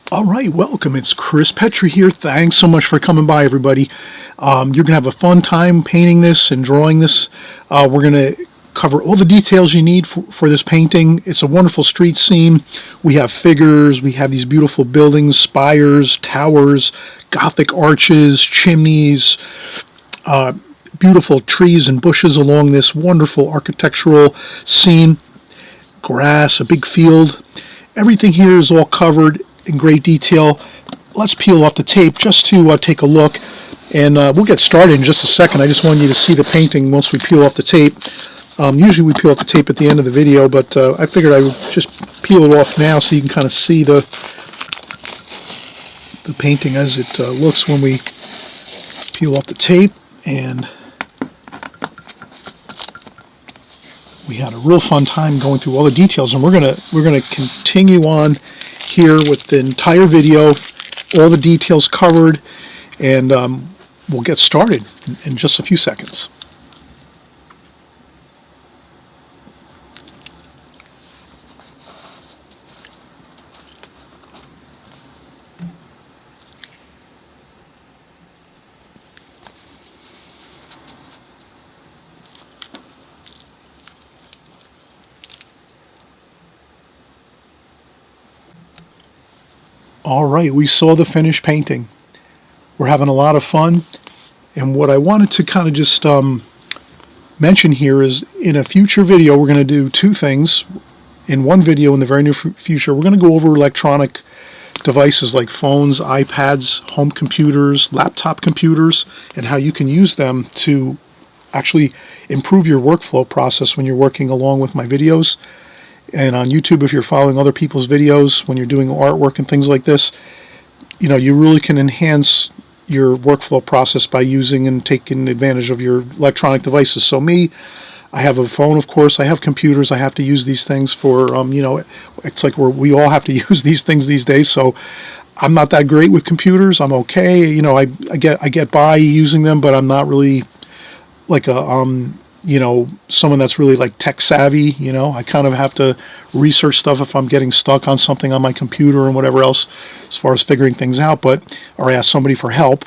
All right, welcome. It's Chris Petri here. Thanks so much for coming by, everybody. You're going to have a fun time painting this and drawing this. We're going to cover all the details you need for this painting. It's a wonderful street scene. We have figures, we have these beautiful buildings, spires, towers, Gothic arches, chimneys, beautiful trees and bushes along this wonderful architectural scene, grass, a big field. Everything here is all covered in great detail. Let's peel off the tape just to take a look, and we'll get started in just a second. I just wanted you to see the painting once we peel off the tape. Usually we peel off the tape at the end of the video, but I figured I would just peel it off now so you can kind of see the painting as it looks when we peel off the tape. And we had a real fun time going through all the details, and we're gonna continue on here with the entire video, all the details covered, and we'll get started in just a few seconds. All right, we saw the finished painting. We're having a lot of fun, and what I wanted to kind of just mention here is in a future video we're going to do two things. In one video in the very near future, we're going to go over electronic devices like phones, iPads, home computers, laptop computers, and how you can use them to actually improve your workflow process when you're working along with my videos. And on YouTube, if you're following other people's videos when you're doing artwork and things like this, you know, you really can enhance your workflow process by using and taking advantage of your electronic devices. So me, I have a phone, of course. I have computers. I have to use these things for, you know, it's like we all have to use these things these days. So I'm not that great with computers. I'm okay. You know, I get by using them, but I'm not really like a you know, someone that's really like tech savvy. You know, I kind of have to research stuff if I'm getting stuck on something on my computer and whatever else as far as figuring things out, or I ask somebody for help.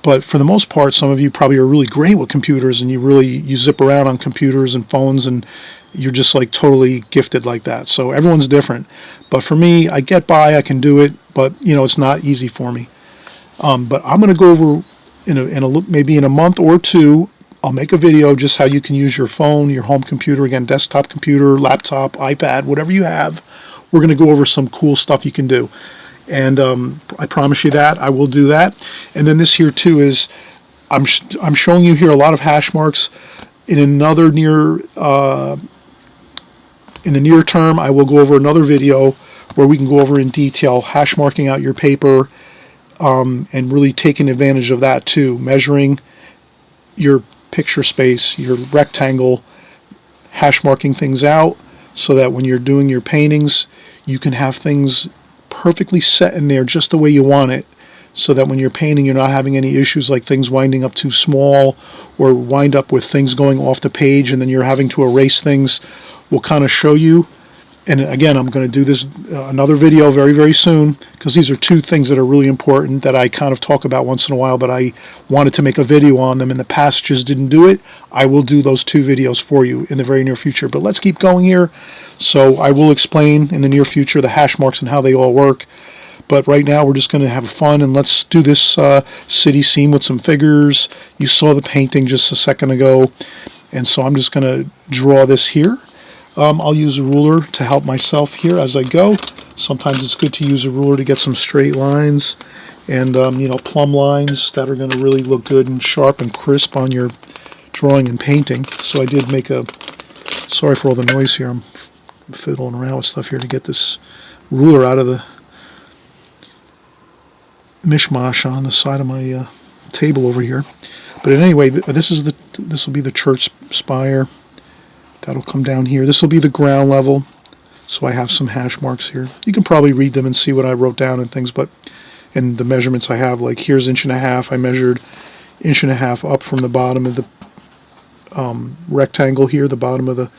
But for the most part, some of you probably are really great with computers, and you zip around on computers and phones, and you're just like totally gifted like that. So everyone's different. But for me, I get by, I can do it, but you know, it's not easy for me. But I'm going to go over maybe in a month or two, I'll make a video just how you can use your phone, your home computer, again, desktop computer, laptop, iPad, whatever you have. We're going to go over some cool stuff you can do. And I promise you that. I will do that. And then this here too is, I'm showing you here a lot of hash marks. In another in the near term, I will go over another video where we can go over in detail hash marking out your paper, and really taking advantage of that too, measuring your picture space, your rectangle, hash marking things out so that when you're doing your paintings, you can have things perfectly set in there just the way you want it, so that when you're painting, you're not having any issues like things winding up too small or wind up with things going off the page and then you're having to erase things. We'll kind of show you. And again, I'm going to do this another video very, very soon, because these are two things that are really important that I kind of talk about once in a while, but I wanted to make a video on them in the past, just didn't do it. I will do those two videos for you in the very near future. But let's keep going here. So I will explain in the near future the hash marks and how they all work. But right now we're just going to have fun, and let's do this city scene with some figures. You saw the painting just a second ago, and so I'm just going to draw this here. I'll use a ruler to help myself here as I go. Sometimes it's good to use a ruler to get some straight lines and you know, plumb lines that are going to really look good and sharp and crisp on your drawing and painting. So I did make sorry for all the noise here, I'm fiddling around with stuff here to get this ruler out of the mishmash on the side of my table over here. But anyway, this will be the church spire. That'll come down here. This will be the ground level. So I have some hash marks here. You can probably read them and see what I wrote down and things, but in the measurements I have, like here's 1.5 inches. I measured 1.5 inches up from the bottom of the rectangle here, the bottom of the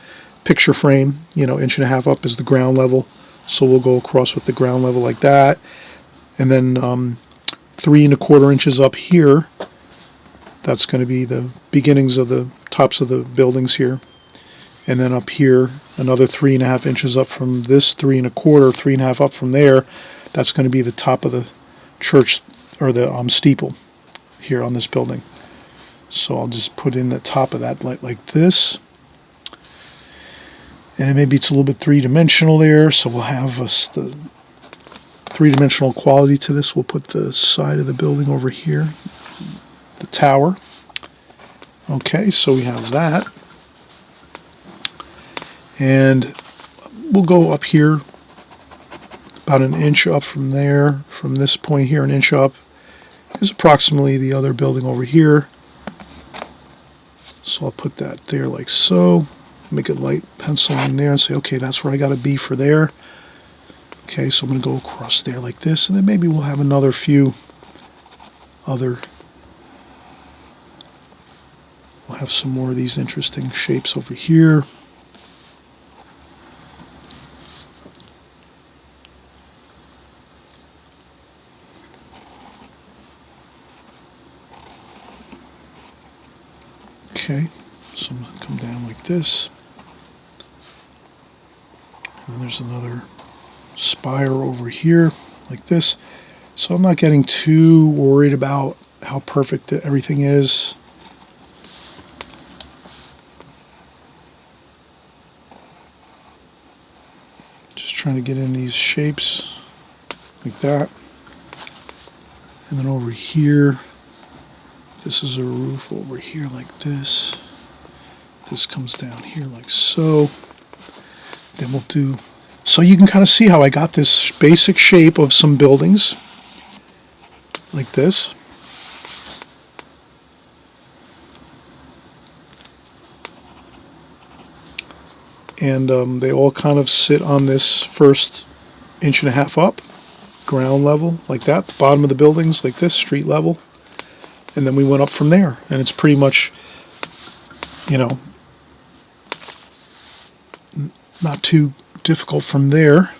picture frame. You know, 1.5 inches up is the ground level. So we'll go across with the ground level like that. And then 3 1/4 inches up here. That's going to be the beginnings of the tops of the buildings here. And then up here, another 3 1/2 inches up from this 3 1/4, 3 1/2 up from there. That's going to be the top of the church, or the steeple here on this building. So I'll just put in the top of that like this. And maybe it's a little bit three-dimensional there, so we'll have the three-dimensional quality to this. We'll put the side of the building over here, the tower. Okay, so we have that. And we'll go up here about an inch up from there. From this point here, an inch up is approximately the other building over here. So I'll put that there like so. Make a light pencil in there and say, okay, that's where I got to be for there. Okay, so I'm going to go across there like this, and then maybe we'll have another few other. We'll have some more of these interesting shapes over here. Okay, so I'm going to come down like this. And then there's another spire over here like this. So I'm not getting too worried about how perfect everything is. Just trying to get in these shapes like that. And then over here, this is a roof over here like this. This comes down here like so. Then we'll do, so you can kind of see how I got this basic shape of some buildings like this. And they all kind of sit on this first 1.5 inch up, ground level like that. The bottom of the buildings like this, street level. And then we went up from there, and it's pretty much, you know, not too difficult from there.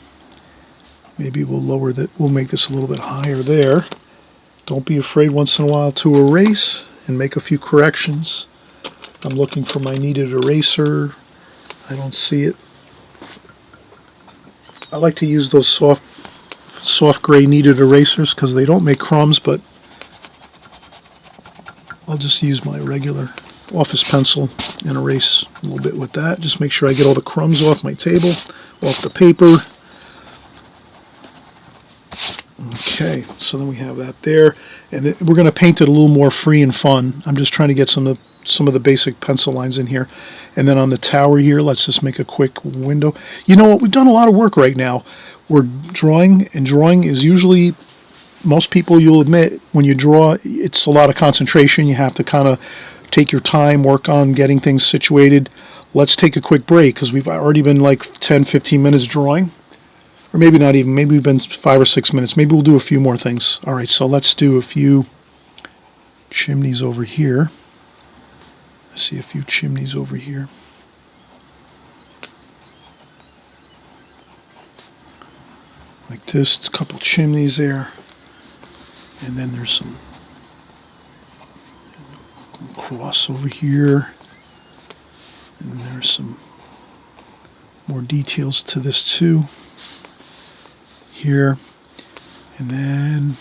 Maybe we'll lower that, we'll make this a little bit higher there. Don't be afraid once in a while to erase and make a few corrections. I'm looking for my kneaded eraser. I don't see it. I like to use those soft gray kneaded erasers because they don't make crumbs, but I'll just use my regular office pencil and erase a little bit with that. Just make sure I get all the crumbs off my table, off the paper. Okay, so then we have that there. And we're going to paint it a little more free and fun. I'm just trying to get some of the basic pencil lines in here. And then on the tower here, let's just make a quick window. You know what? We've done a lot of work right now. We're drawing, and drawing is usually, most people, you'll admit, when you draw, it's a lot of concentration. You have to kind of take your time, work on getting things situated. Let's take a quick break because we've already been like 10-15 minutes drawing. Or maybe not even. Maybe we've been 5 or 6 minutes. Maybe we'll do a few more things. All right, so let's do a few chimneys over here. I see a few chimneys over here. Like this, a couple chimneys there. And then there's some cross over here. And there's some more details to this too. Here. And then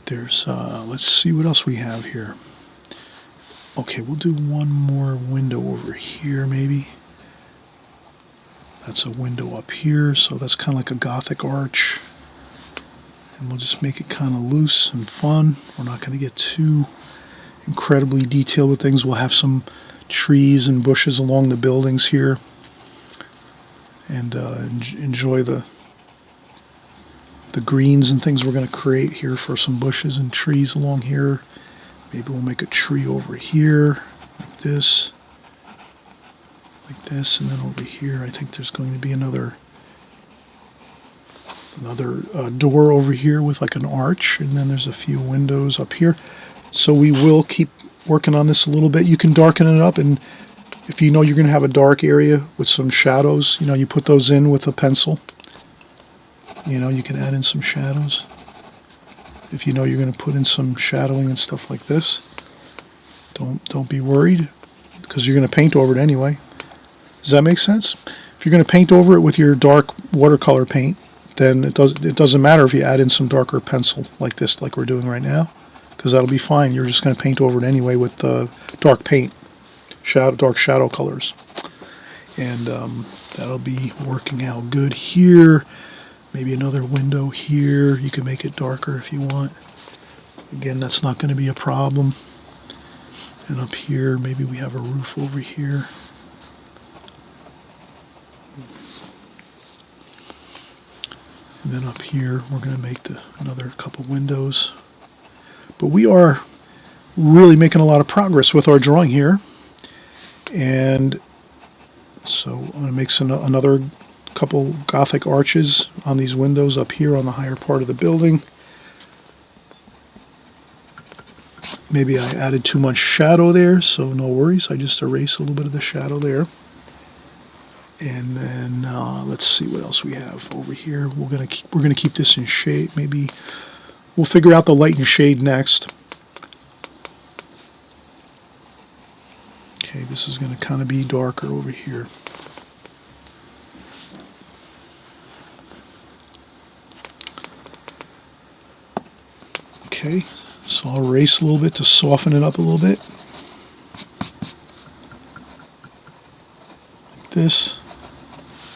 there's, let's see what else we have here. Okay, we'll do one more window over here maybe. That's a window up here, so that's kind of like a Gothic arch. And we'll just make it kind of loose and fun. We're not going to get too incredibly detailed with things. We'll have some trees and bushes along the buildings here. And enjoy the greens and things we're going to create here for some bushes and trees along here. Maybe we'll make a tree over here, like this, and then over here I think there's going to be another door over here with like an arch, and then there's a few windows up here. So we will keep working on this a little bit. You can darken it up, and if you know you're going to have a dark area with some shadows, you know, you put those in with a pencil. You know, you can add in some shadows. if you know you're going to put in some shadowing and stuff like this. Don't be worried, because you're going to paint over it anyway. Does that make sense? If you're going to paint over it with your dark watercolor paint, then it doesn't matter if you add in some darker pencil like this, like we're doing right now, because that'll be fine. You're just going to paint over it anyway with dark paint, dark shadow colors, and that'll be working out good here. Maybe another window here. You can make it darker if you want. Again, that's not going to be a problem. And up here, maybe we have a roof over here. And then up here, we're going to make another couple windows. But we are really making a lot of progress with our drawing here. And so I'm going to make another couple Gothic arches on these windows up here on the higher part of the building. Maybe I added too much shadow there, so no worries. I just erase a little bit of the shadow there. And then let's see what else we have over here. We're gonna keep this in shade. Maybe we'll figure out the light and shade next. Okay, this is gonna kind of be darker over here. Okay, so I'll erase a little bit to soften it up a little bit. Like this.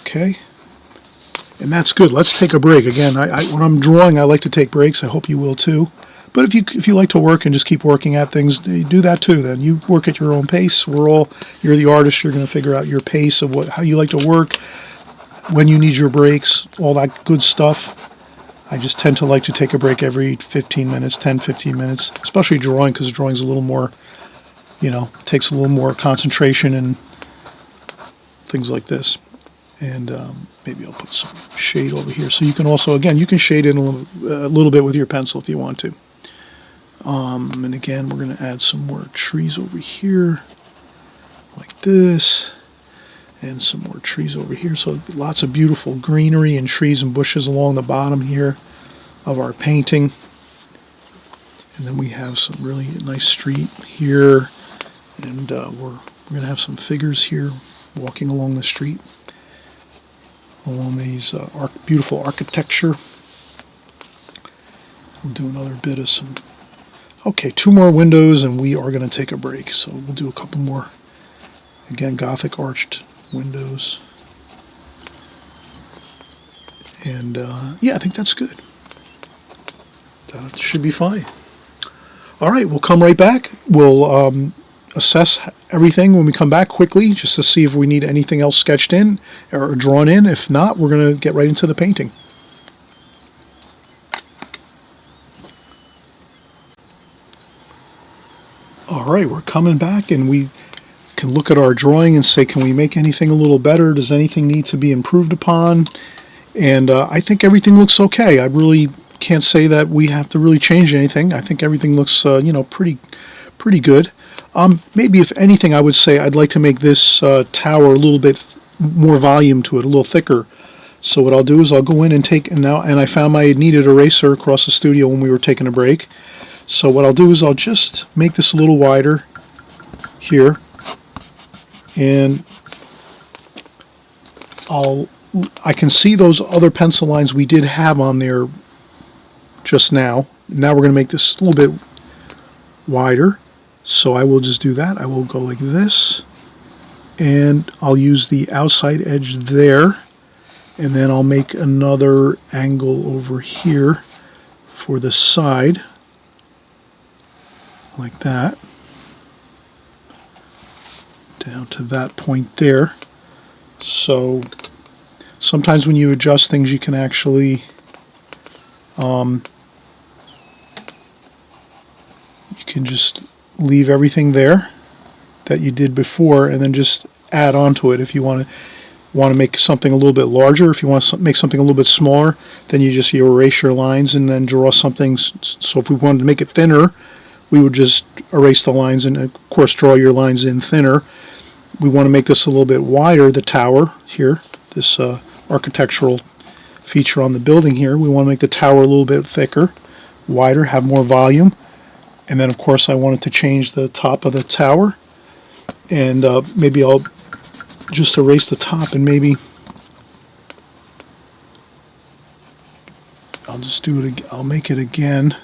Okay. And that's good. Let's take a break. Again, when I'm drawing, I like to take breaks. I hope you will too. But if you like to work and just keep working at things, do that too. Then you work at your own pace. You're the artist. You're going to figure out your pace of how you like to work, when you need your breaks, all that good stuff. I just tend to like to take a break every 15 minutes, 10, 15 minutes, especially drawing, because drawing's a little more, takes a little more concentration and things like this. And maybe I'll put some shade over here. So you can also, again, you can shade in a little bit with your pencil if you want to. And again, we're going to add some more trees over here, like this. And some more trees over here. So lots of beautiful greenery and trees and bushes along the bottom here of our painting. And then we have some really nice street here. And we're going to have some figures here walking along the street, along these beautiful architecture. We'll do another bit of some... Okay, 2 more windows and we are going to take a break. So we'll do a couple more, again, Gothic arched windows. And yeah, I think that's good. That should be fine. All right, we'll come right back. We'll assess everything when we come back quickly, just to see if we need anything else sketched in or drawn in. If not, we're going to get right into the painting. All right, we're coming back, and we can look at our drawing and say, can we make anything a little better? Does anything need to be improved upon? And I think everything looks okay. I really can't say that we have to really change anything. I think everything looks, pretty good. Maybe if anything, I would say I'd like to make this tower a little bit more volume to it, a little thicker. So what I'll do is I'll go in and I found my needed eraser across the studio when we were taking a break. So what I'll do is I'll just make this a little wider here. And I can see those other pencil lines we did have on there just now. Now we're going to make this a little bit wider. So I will just do that. I will go like this, and I'll use the outside edge there, and then I'll make another angle over here for the side, like that, down to that point there. So sometimes when you adjust things, you can actually you can just leave everything there that you did before, and then just add on to it. If you want to make something a little bit larger, if you want to make something a little bit smaller, then you just erase your lines and then draw something. So if we wanted to make it thinner, we would just erase the lines and of course draw your lines in thinner. We want to make this a little bit wider, the tower here, this architectural feature on the building here. We want to make the tower a little bit thicker. wider, have more volume. And then of course I wanted to change the top of the tower, and maybe I'll just erase the top, and maybe I'll just do it. I'll make it again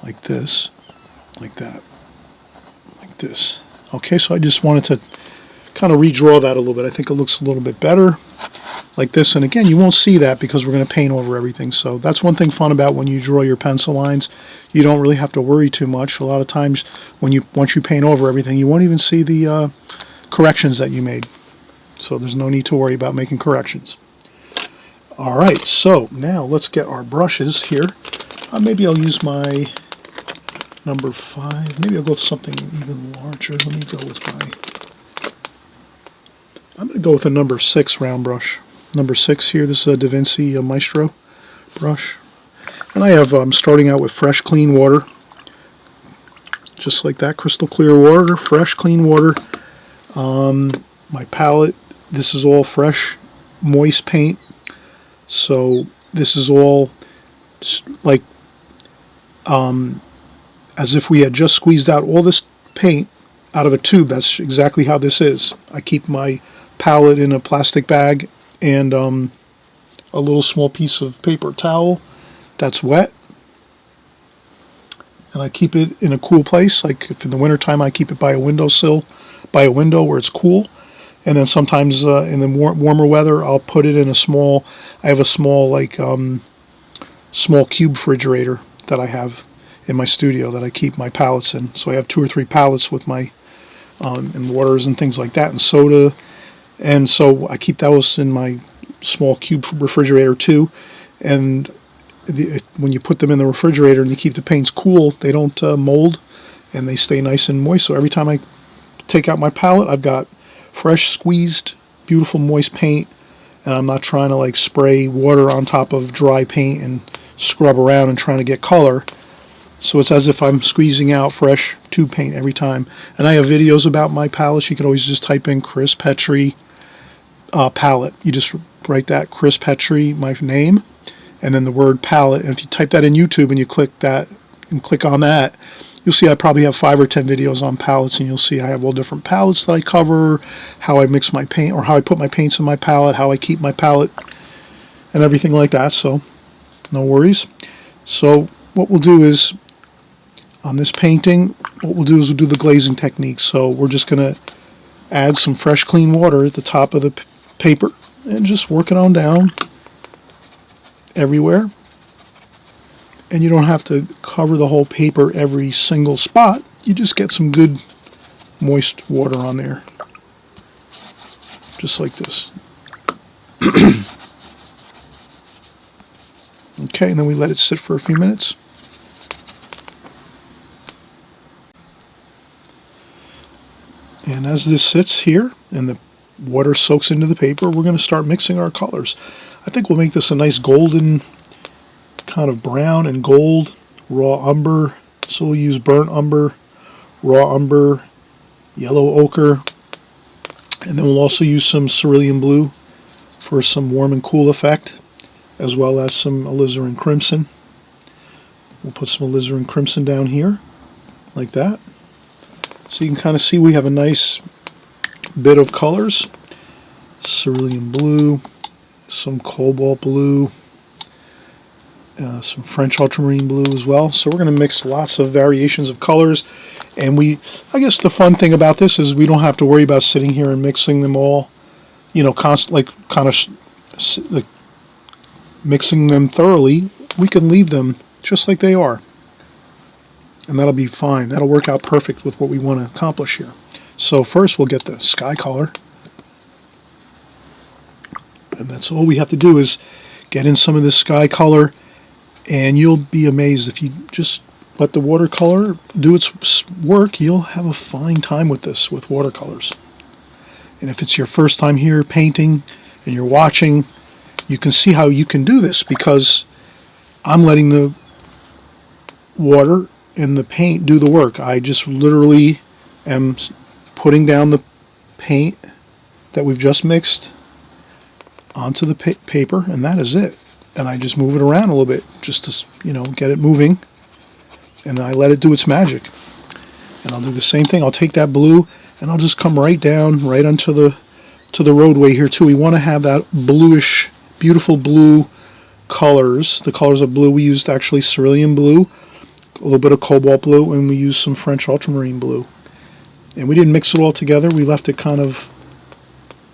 like this, like that, like this. Okay, so I just wanted to kind of redraw that a little bit. I think it looks a little bit better like this. And again, you won't see that because we're going to paint over everything. So that's one thing fun about when you draw your pencil lines. You don't really have to worry too much. A lot of times when once you paint over everything, you won't even see the corrections that you made. So there's no need to worry about making corrections. All right, so now let's get our brushes here. Maybe I'll use my number 5. Maybe I'll go with something even larger. Let me go with I'm going to go with a number 6 round brush. Number 6 here. This is a Da Vinci Maestro brush. And I have, starting out with fresh, clean water. Just like that, crystal clear water, fresh, clean water. My palette, this is all fresh, moist paint. So this is all like as if we had just squeezed out all this paint out of a tube. That's exactly how this is. I keep my palette in a plastic bag and a little small piece of paper towel that's wet. And I keep it in a cool place. Like if in the wintertime I keep it by a windowsill, by a window where it's cool. And then sometimes in the warmer weather, I'll put it in a small, I have a small, like, small cube refrigerator that I have in my studio that I keep my palettes in. So I have 2 or 3 palettes with my, and waters and things like that, and soda. And so I keep those in my small cube refrigerator too. And when you put them in the refrigerator and you keep the paints cool, they don't mold and they stay nice and moist. So every time I take out my palette, I've got fresh, squeezed, beautiful, moist paint, and I'm not trying to like spray water on top of dry paint and scrub around and trying to get color. So it's as if I'm squeezing out fresh tube paint every time. And I have videos about my palettes. You can always just type in Chris Petri palette. You just write that, Chris Petri, my name, and then the word palette. And if you type that in YouTube and you click that and click on that, you'll see I probably have 5 or 10 videos on palettes, and you'll see I have all different palettes that I cover, how I mix my paint, or how I put my paints in my palette, how I keep my palette, and everything like that. So no worries. So what we'll do is, on this painting, what we'll do is we'll do the glazing technique. So we're just going to add some fresh, clean water at the top of the paper and just work it on down everywhere. And you don't have to cover the whole paper every single spot. You just get some good moist water on there. Just like this. Okay, and then we let it sit for a few minutes. And as this sits here and the water soaks into the paper, we're going to start mixing our colors. I think we'll make this a nice golden, kind of brown and gold, raw umber. So we'll use burnt umber, raw umber, yellow ochre, and then we'll also use some cerulean blue for some warm and cool effect, as well as some alizarin crimson. We'll put some alizarin crimson down here, like that. So you can kind of see we have a nice bit of colors. Cerulean blue, some cobalt blue, some French ultramarine blue as well. So we're going to mix lots of variations of colors. And I guess the fun thing about this is we don't have to worry about sitting here and mixing them all, like mixing them thoroughly. We can leave them just like they are. And that'll be fine. That'll work out perfect with what we want to accomplish here. So first we'll get the sky color. And that's all we have to do is get in some of this sky color, and you'll be amazed if you just let the watercolor do its work. You'll have a fine time with this, with watercolors. And if it's your first time here painting and you're watching, you can see how you can do this, because I'm letting the water and the paint do the work. I just literally am putting down the paint that we've just mixed onto the paper, and that is it. and I just move it around a little bit just to, you know, get it moving, and I let it do its magic. And I'll do the same thing. I'll take that blue and I'll just come right down right onto the roadway here too. We want to have that bluish, beautiful blue colors. The colors of blue, we used actually cerulean blue, a little bit of cobalt blue, and we used some French ultramarine blue. And we didn't mix it all together. We left it kind of,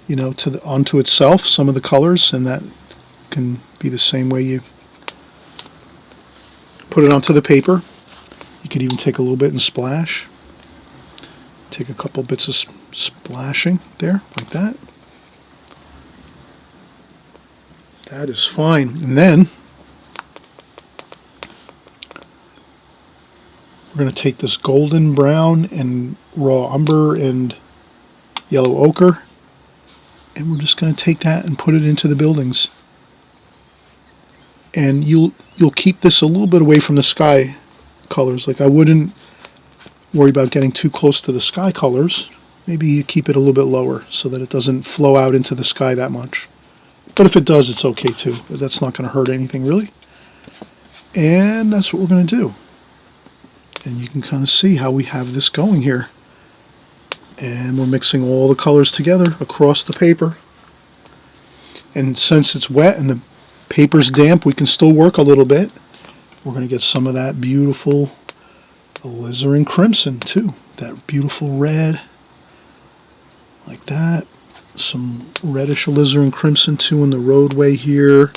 you know, onto itself, some of the colors, and that can be the same way you put it onto the paper. You could even take a little bit and splash. Take a couple bits of splashing there, like that. That is fine. And then we're going to take this golden brown and raw umber and yellow ochre, and we're just going to take that and put it into the buildings. And you'll keep this a little bit away from the sky colors. Like, I wouldn't worry about getting too close to the sky colors. Maybe you keep it a little bit lower so that it doesn't flow out into the sky that much. But if it does, it's okay too. That's not going to hurt anything really. And that's what we're going to do. And you can kind of see how we have this going here. And we're mixing all the colors together across the paper. And since it's wet and the paper's damp, we can still work a little bit. We're going to get some of that beautiful alizarin crimson too. That beautiful red. Like that. Some reddish alizarin crimson too in the roadway here.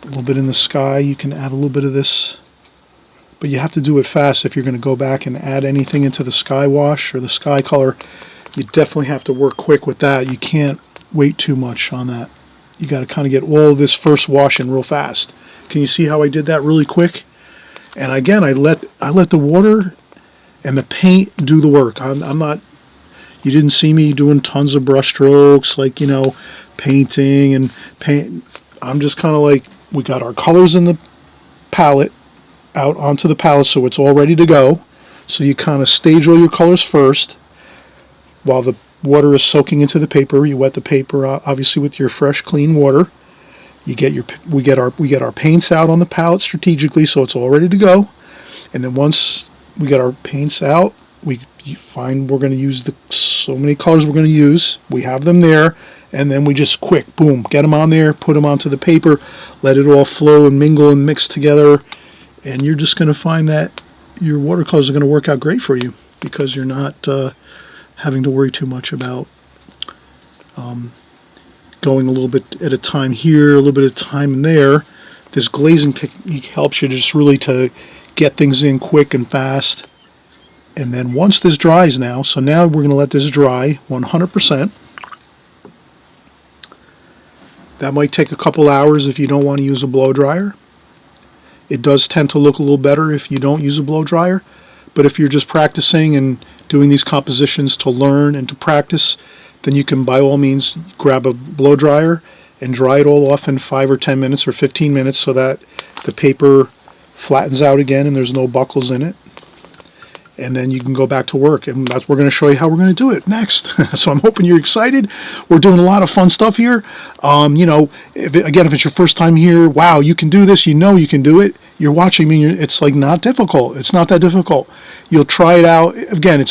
A little bit in the sky. You can add a little bit of this. But you have to do it fast if you're going to go back and add anything into the sky wash or the sky color. You definitely have to work quick with that. You can't wait too much on that. You got to kind of get all of this first wash in real fast. Can you see how I did that really quick? And again, I let the water and the paint do the work. I'm not. You didn't see me doing tons of brush strokes, like, you know, painting and paint. I'm just kind of like, we got our colors in the palette out onto the palette, so it's all ready to go. So you kind of stage all your colors first while the water is soaking into the paper. You wet the paper obviously with your fresh, clean water. We get our paints out on the palette strategically, so it's all ready to go. And then once we get our paints out, you find we're going to use so many colors we're going to use. We have them there, and then we just quick, boom, get them on there, put them onto the paper, let it all flow and mingle and mix together, and you're just going to find that your watercolors are going to work out great for you because you're not having to worry too much about going a little bit at a time here, a little bit at a time there. This glazing technique helps you just really to get things in quick and fast. And then once this dries now, so now we're going to let this dry 100%. That might take a couple hours if you don't want to use a blow dryer. It does tend to look a little better if you don't use a blow dryer. But if you're just practicing and doing these compositions to learn and to practice, then you can by all means grab a blow dryer and dry it all off in 5 or 10 minutes or 15 minutes so that the paper flattens out again and there's no buckles in it. And then you can go back to work, and we're going to show you how we're going to do it next. So I'm hoping you're excited. We're doing a lot of fun stuff here. You know, if it's your first time here, wow, you can do this. You know you can do it. You're watching me. It's like not difficult. It's not that difficult. You'll try it out. Again, it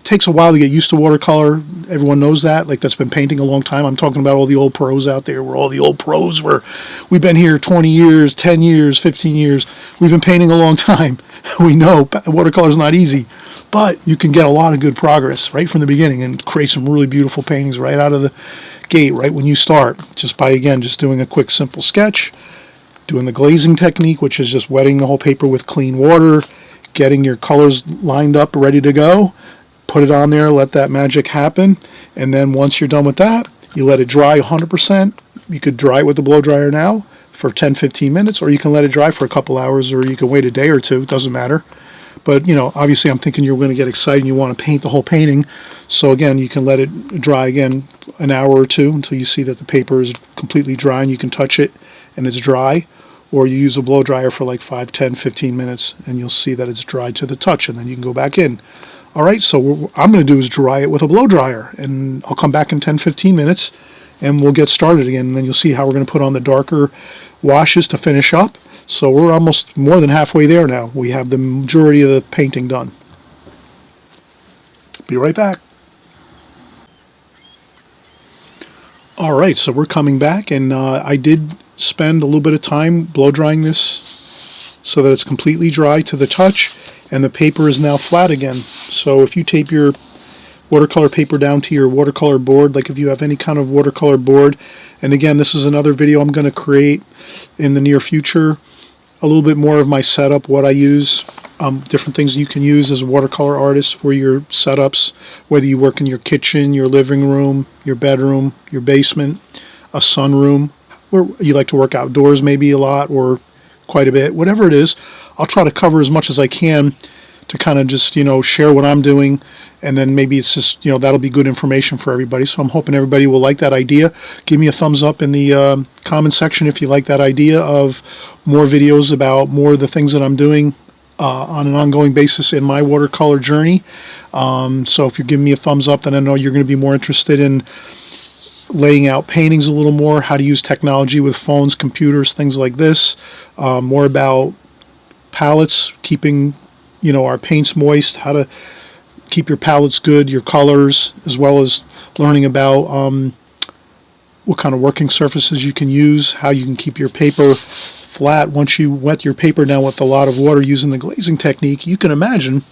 takes a while to get used to watercolor. Everyone knows that. Like, that's been painting a long time. I'm talking about all the old pros out there. We're all the old pros. We've been here 20 years, 10 years, 15 years. We've been painting a long time. We know watercolor is not easy, but you can get a lot of good progress right from the beginning and create some really beautiful paintings right out of the gate, right when you start, just by, again, just doing a quick, simple sketch, doing the glazing technique, which is just wetting the whole paper with clean water, getting your colors lined up, ready to go, put it on there, let that magic happen, and then once you're done with that, you let it dry 100%. You could dry it with the blow dryer now for 10-15 minutes, or you can let it dry for a couple hours, or you can wait a day or two. It doesn't matter. But, you know, obviously I'm thinking you're going to get excited and you want to paint the whole painting. So again, you can let it dry again an hour or two until you see that the paper is completely dry and you can touch it and it's dry. Or you use a blow dryer for like 5, 10, 15 minutes and you'll see that it's dry to the touch, and then you can go back in. All right, so what I'm going to do is dry it with a blow dryer, and I'll come back in 10-15 minutes and we'll get started again. And then you'll see how we're going to put on the darker washes to finish up. So we're almost more than halfway there now. We have the majority of the painting done. Be right back. All right, so we're coming back, and I did spend a little bit of time blow drying this so that it's completely dry to the touch, and the paper is now flat again. So if you tape your watercolor paper down to your watercolor board, like if you have any kind of watercolor board, and again, this is another video I'm going to create in the near future, a little bit more of my setup, what I use, different things you can use as a watercolor artist for your setups, whether you work in your kitchen, your living room, your bedroom, your basement, a sunroom, where you like to work outdoors maybe a lot or quite a bit, whatever it is. I'll try to cover as much as I can to kind of just, share what I'm doing, and then maybe it's just, that'll be good information for everybody. So I'm hoping everybody will like that idea. Give me a thumbs up in the comment section if you like that idea of more videos about more of the things that I'm doing on an ongoing basis in my watercolor journey. So if you're giving me a thumbs up, then I know you're going to be more interested in laying out paintings a little more, how to use technology with phones, computers, things like this, more about palettes, keeping our paints moist, how to keep your palettes good, your colors, as well as learning about what kind of working surfaces you can use, how you can keep your paper flat. Once you wet your paper down with a lot of water using the glazing technique, you can imagine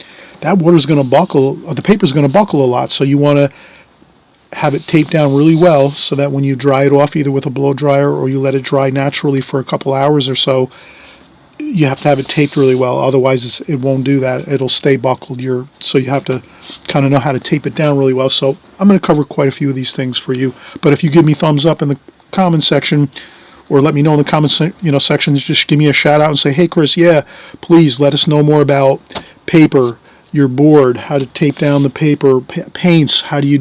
that water's going to buckle, or the paper's going to buckle a lot. So you want to have it taped down really well so that when you dry it off either with a blow dryer or you let it dry naturally for a couple hours or so, you have to have it taped really well. Otherwise it won't do that. It'll stay buckled. So you have to kind of know how to tape it down really well. So I'm going to cover quite a few of these things for you. But if you give me thumbs up in the comment section, or let me know in the comments, sections, just give me a shout out and say, hey Chris, yeah, please let us know more about paper, your board, how to tape down the paper, paints, how do you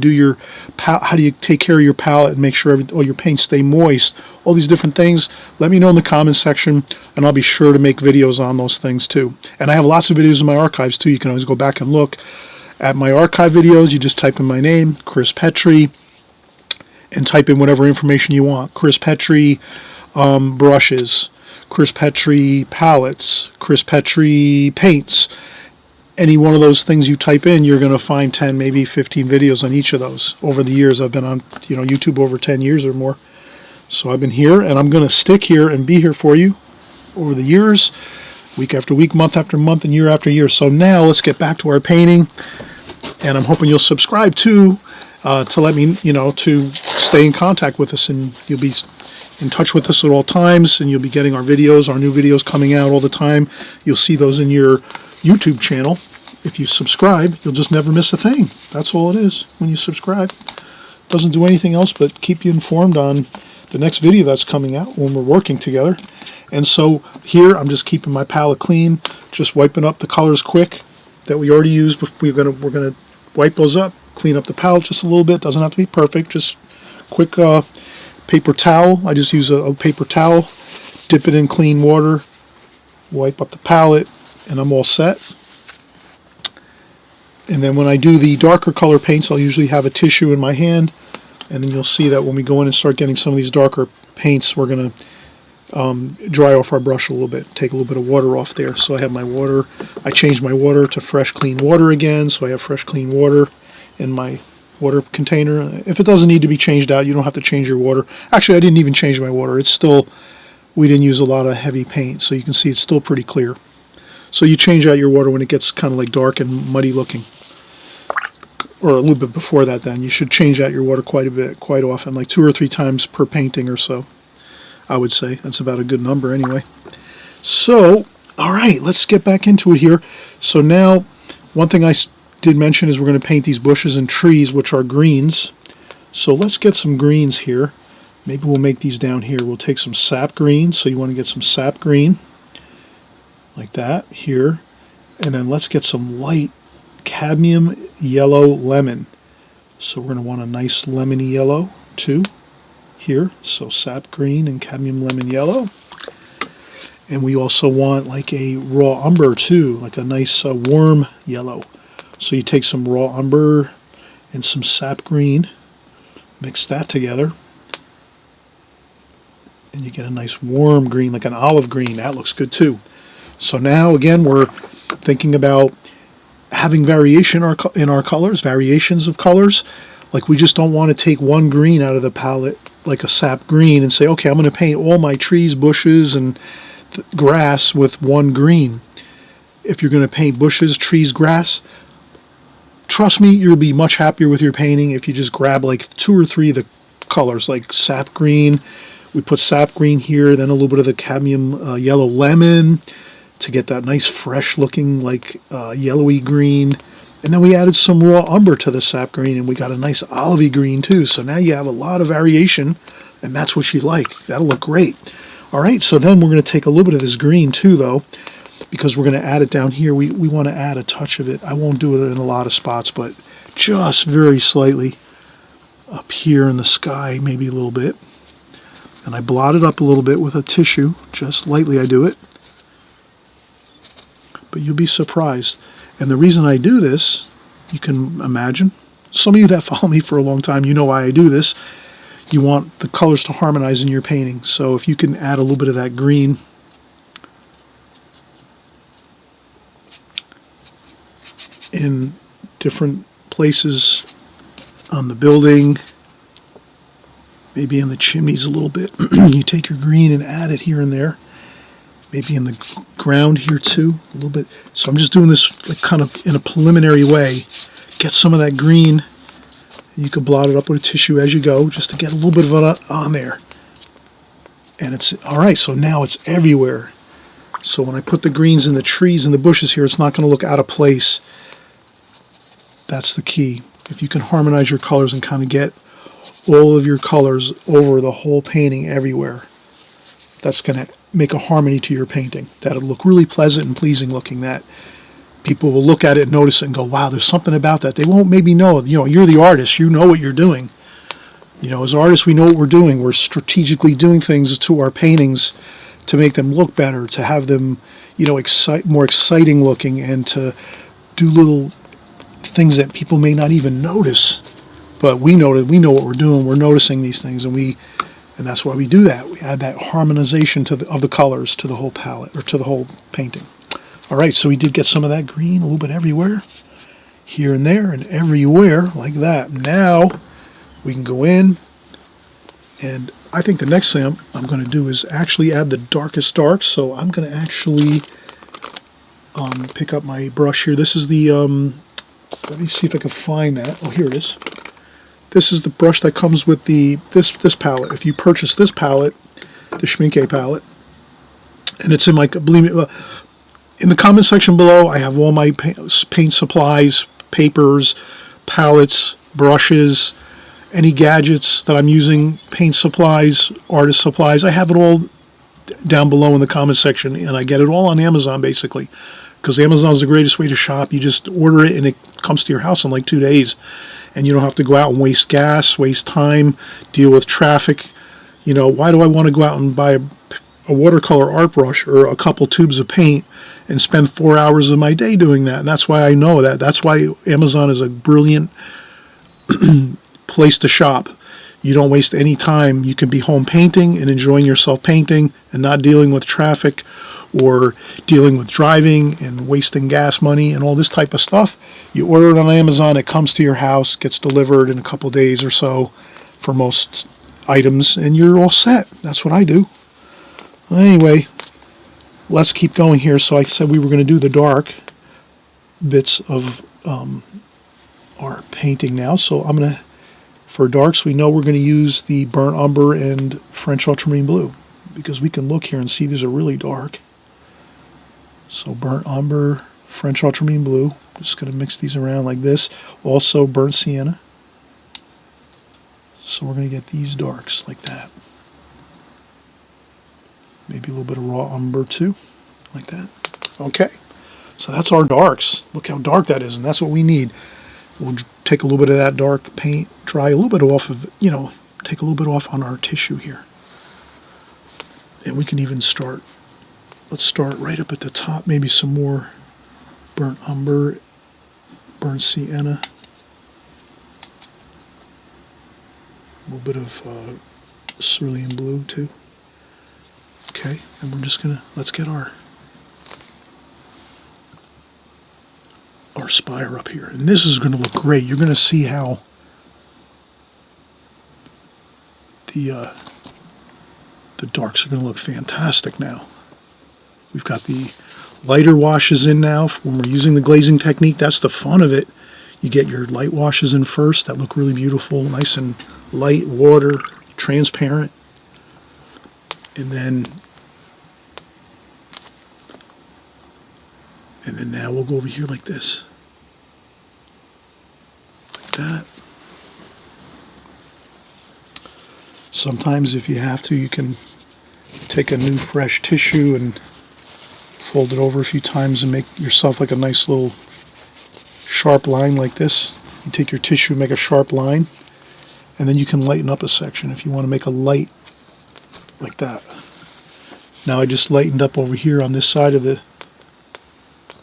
take care of your palette and make sure all your paints stay moist, all these different things. Let me know in the comments section, and I'll be sure to make videos on those things too. And I have lots of videos in my archives too. You can always go back and look at my archive videos. You just type in my name, Chris Petri, and type in whatever information you want. Chris Petri brushes, Chris Petri palettes, Chris Petri paints. Any one of those things you type in, you're going to find 10, maybe 15 videos on each of those. Over the years, I've been on YouTube over 10 years or more. So I've been here, and I'm going to stick here and be here for you over the years, week after week, month after month, and year after year. So now let's get back to our painting, and I'm hoping you'll subscribe too, to let me, to stay in contact with us, and you'll be in touch with us at all times, and you'll be getting our videos, our new videos coming out all the time. You'll see those in your YouTube channel. If you subscribe, you'll just never miss a thing. That's all it is when you subscribe. It doesn't do anything else but keep you informed on the next video that's coming out when we're working together. And so here I'm just keeping my palette clean, just wiping up the colors quick that we already used. We're gonna wipe those up, clean up the palette just a little bit. Doesn't have to be perfect, just quick paper towel. I just use a paper towel, dip it in clean water, wipe up the palette, and I'm all set. And then when I do the darker color paints, I'll usually have a tissue in my hand, and then you'll see that when we go in and start getting some of these darker paints, we're going to dry off our brush a little bit, take a little bit of water off there. So I have my water. I changed my water to fresh, clean water again, so I have fresh, clean water in my water container. If it doesn't need to be changed out, you don't have to change your water. Actually, I didn't even change my water. It's still, we didn't use a lot of heavy paint, so you can see it's still pretty clear. So you change out your water when it gets kind of like dark and muddy looking. Or a little bit before that then. You should change out your water quite a bit, quite often, like 2 or 3 times per painting or so, I would say. That's about a good number anyway. So, all right, let's get back into it here. So now, one thing I did mention is we're going to paint these bushes and trees, which are greens. So let's get some greens here. Maybe we'll make these down here. We'll take some sap green. So you want to get some sap green, like that, here. And then let's get some light cadmium yellow lemon. So we're going to want a nice lemony yellow too here. So sap green and cadmium lemon yellow. And we also want like a raw umber too, like a nice warm yellow. So you take some raw umber and some sap green, mix that together, and you get a nice warm green, like an olive green. That looks good too. So now again, we're thinking about having variation in our colors, variations of colors. Like we just don't want to take one green out of the palette, like a sap green, and say, okay, I'm going to paint all my trees, bushes, and grass with one green. If you're going to paint bushes, trees, grass, trust me, you'll be much happier with your painting if you just grab like 2 or 3 of the colors, like sap green. We put sap green here, then a little bit of the cadmium yellow lemon to get that nice fresh looking like yellowy green. And then we added some raw umber to the sap green, and we got a nice olivey green too. So now you have a lot of variation, and that's what you like. That'll look great. All right, so then we're going to take a little bit of this green too, though, because we're going to add it down here. We want to add a touch of it. I won't do it in a lot of spots, but just very slightly up here in the sky, maybe a little bit. And I blot it up a little bit with a tissue, just lightly I do it. But you'll be surprised. And the reason I do this, you can imagine, some of you that follow me for a long time, you know why I do this. You want the colors to harmonize in your painting. So if you can add a little bit of that green in different places on the building, maybe in the chimneys a little bit, you take your green and add it here and there. Maybe in the ground here too, a little bit. So I'm just doing this like kind of in a preliminary way. Get some of that green. You can blot it up with a tissue as you go, just to get a little bit of it on there. And it's all right. So now it's everywhere. So when I put the greens in the trees and the bushes here, it's not going to look out of place. That's the key. If you can harmonize your colors and kind of get all of your colors over the whole painting everywhere, that's going to make a harmony to your painting. That'll look really pleasant and pleasing looking, that people will look at it, notice it, and go, wow, there's something about that. They won't maybe know. You know, you're the artist. You know what you're doing. You know, as artists, we know what we're doing. We're strategically doing things to our paintings to make them look better, to have them, you know, more exciting looking, and to do little things that people may not even notice. But we know what we're doing. We're noticing these things, and that's why we do that. We add that harmonization of the colors to the whole palette, or to the whole painting. All right, so we did get some of that green a little bit everywhere, here and there, and everywhere like that. Now we can go in, and I think the next thing I'm going to do is actually add the darkest darks. So I'm going to actually pick up my brush here. This is the, let me see if I can find that. Oh, here it is. This is the brush that comes with this palette. If you purchase this palette, the Schmincke palette, and it's in my, believe me, in the comment section below, I have all my paint supplies, papers, palettes, brushes, any gadgets that I'm using, paint supplies, artist supplies. I have it all down below in the comment section, and I get it all on Amazon basically, because Amazon is the greatest way to shop. You just order it and it comes to your house in like 2 days, and you don't have to go out and waste gas, waste time, deal with traffic. You know, why do I want to go out and buy a watercolor art brush or a couple tubes of paint and spend 4 hours of my day doing that? And that's why I know that. That's why Amazon is a brilliant place to shop. You don't waste any time. You can be home painting and enjoying yourself painting and not dealing with traffic or dealing with driving and wasting gas money and all this type of stuff. You order it on Amazon, it comes to your house, gets delivered in a couple days or so for most items, and you're all set. That's what I do. Anyway, let's keep going here. So I said we were going to do the dark bits of our painting now. So I'm going to, for darks, we know we're going to use the burnt umber and French ultramarine blue, because we can look here and see these are really dark. So burnt umber, French ultramarine blue. Just going to mix these around like this. Also burnt sienna. So we're going to get these darks like that. Maybe a little bit of raw umber too, like that. Okay, so that's our darks. Look how dark that is, and that's what we need. We'll take a little bit of that dark paint, dry a little bit off of, you know, take a little bit off on our tissue here. And we can even start, let's start right up at the top, maybe some more burnt umber, burnt sienna, a little bit of cerulean blue too. Okay, and we're just gonna, let's get our spire up here. And this is gonna look great. You're gonna see how the darks are gonna look fantastic now. We've got the lighter washes in now. When we're using the glazing technique, that's the fun of it. You get your light washes in first that look really beautiful, nice and light, water, transparent. And then now we'll go over here like this. Like that. Sometimes if you have to, you can take a new fresh tissue and fold it over a few times and make yourself like a nice little sharp line like this. You take your tissue, make a sharp line, and then you can lighten up a section if you want to make a light like that. Now I just lightened up over here on this side of the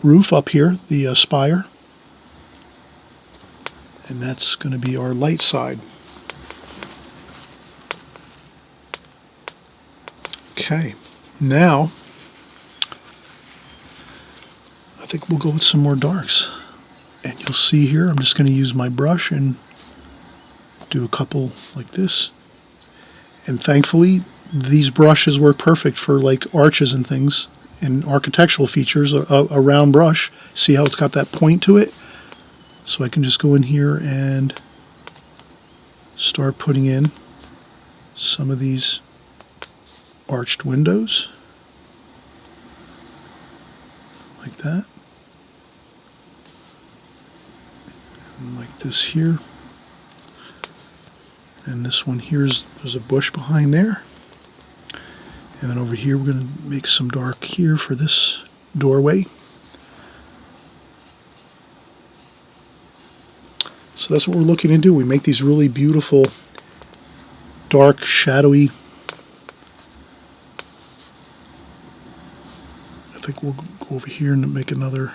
roof up here, the spire, and that's going to be our light side. Okay, now I think we'll go with some more darks. And you'll see here, I'm just going to use my brush and do a couple like this. And thankfully, these brushes work perfect for like arches and things and architectural features. A round brush. See how it's got that point to it? So I can just go in here and start putting in some of these arched windows. Like that. And like this here. And this one here there's a bush behind there. And then over here we're going to make some dark here for this doorway. So that's what we're looking to do. We make these really beautiful, dark, shadowy. I think we'll go over here and make another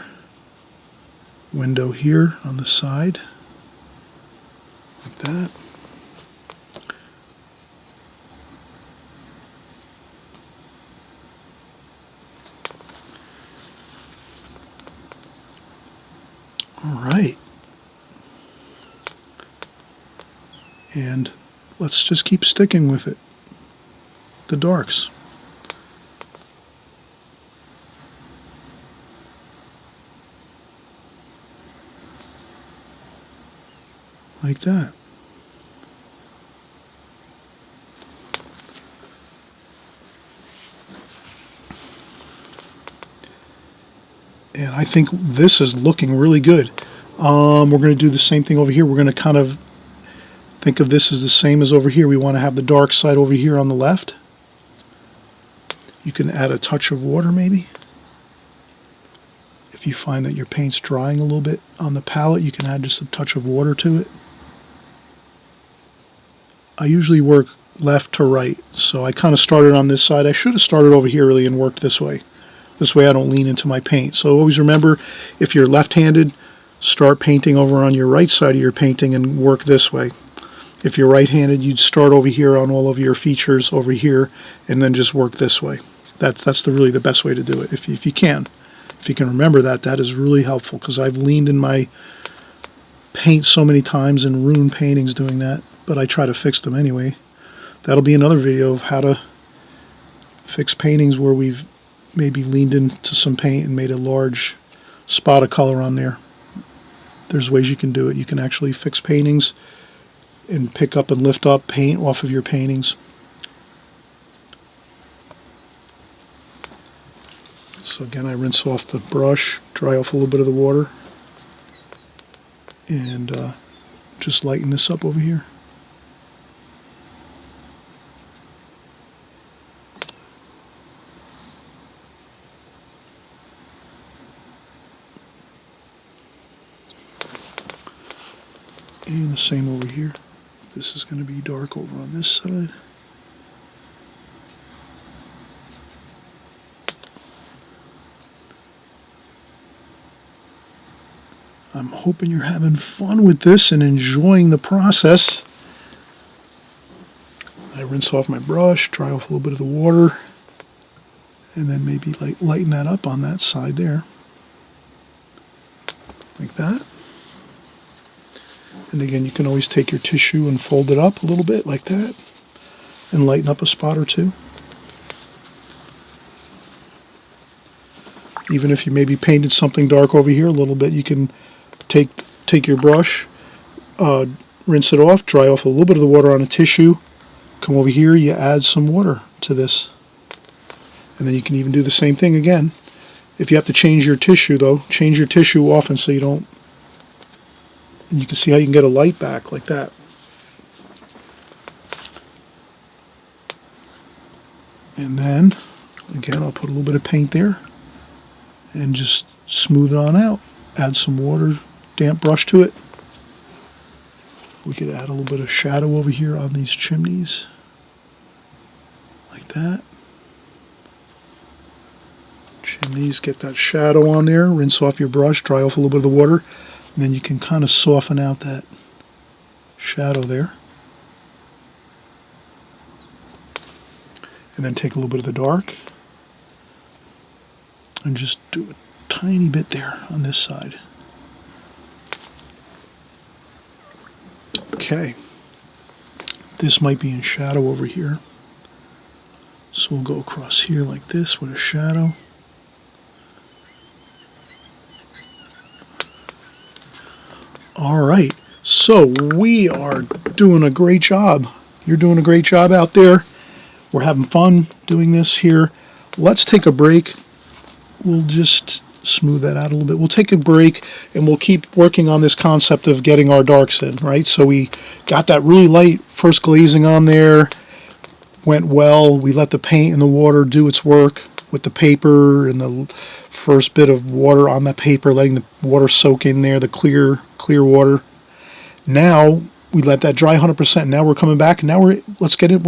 window here on the side. Like that. All right. And let's just keep sticking with it. The darks. Like that. And I think this is looking really good. We're going to do the same thing over here. We're going to kind of think of this as the same as over here. We want to have the dark side over here on the left. You can add a touch of water maybe. If you find that your paint's drying a little bit on the palette, you can add just a touch of water to it. I usually work left to right, so I kind of started on this side. I should have started over here really and worked this way. This way I don't lean into my paint. So always remember, if you're left-handed, start painting over on your right side of your painting and work this way. If you're right-handed, you'd start over here on all of your features over here and then just work this way. That's really the best way to do it. If you can. If you can remember that, that is really helpful, because I've leaned in my paint so many times and ruined paintings doing that, but I try to fix them anyway. That'll be another video of how to fix paintings where we've maybe leaned into some paint and made a large spot of color on there. There's ways you can do it. You can actually fix paintings and pick up and lift up paint off of your paintings. So again, I rinse off the brush, dry off a little bit of the water, and just lighten this up over here. And the same over here. This is going to be dark over on this side. I'm hoping you're having fun with this and enjoying the process. I rinse off my brush, dry off a little bit of the water. And then maybe lighten that up on that side there. Like that. And again, you can always take your tissue and fold it up a little bit like that. And lighten up a spot or two. Even if you maybe painted something dark over here a little bit, you can take your brush, rinse it off, dry off a little bit of the water on a tissue, come over here, you add some water to this. And then you can even do the same thing again. If you have to change your tissue though, change your tissue often so you don't, and you can see how you can get a light back like that. And then, again, I'll put a little bit of paint there and just smooth it on out. Add some water, damp brush to it. We could add a little bit of shadow over here on these chimneys, like that. Chimneys, get that shadow on there, rinse off your brush, dry off a little bit of the water, and then you can kind of soften out that shadow there. And then take a little bit of the dark and just do a tiny bit there on this side. Okay, this might be in shadow over here, so we'll go across here like this with a shadow. All right, so we are doing a great job. You're doing a great job out there. We're having fun doing this here. Let's take a break. We'll just smooth that out a little bit. We'll take a break and we'll keep working on this concept of getting our darks in, right? So we got that really light first glazing on there. Went well. We let the paint and the water do its work with the paper and the first bit of water on that paper, letting the water soak in there, the clear water. Now we let that dry 100%. Now we're coming back, and now we're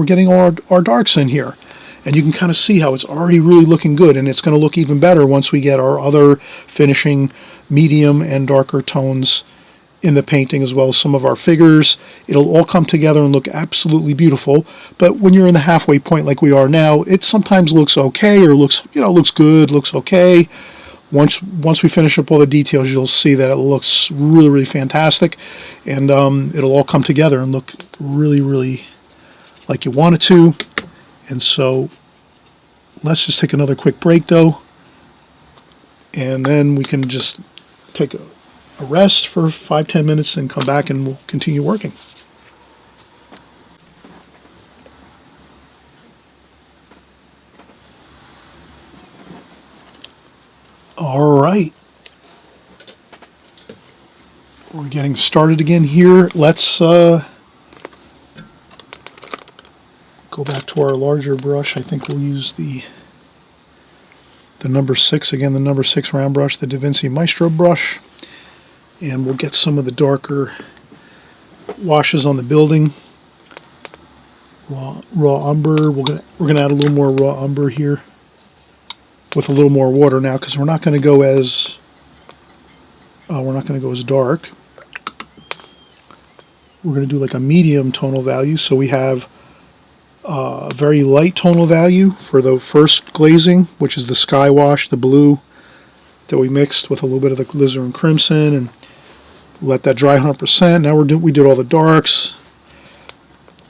getting our darks in here. And you can kind of see how it's already really looking good, and it's going to look even better once we get our other finishing medium and darker tones in the painting, as well as some of our figures. It'll all come together and look absolutely beautiful. But when you're in the halfway point like we are now, it sometimes looks okay, or looks good, looks okay. Once we finish up all the details, you'll see that it looks really, really fantastic, and it'll all come together and look really, really like you want it to. And so let's just take another quick break though, and then we can just take a rest for 5-10 minutes and come back and we'll continue working. All right, we're getting started again here. Let's go back to our larger brush. I think we'll use the number 6 again, the number 6 round brush, the Da Vinci Maestro brush, and we'll get some of the darker washes on the building. Raw umber. We're gonna add a little more raw umber here with a little more water now, because we're not going to go as dark. We're going to do like a medium tonal value, so we have a very light tonal value for the first glazing, which is the sky wash, the blue that we mixed with a little bit of the alizarin crimson, and let that dry 100%. Now we did all the darks,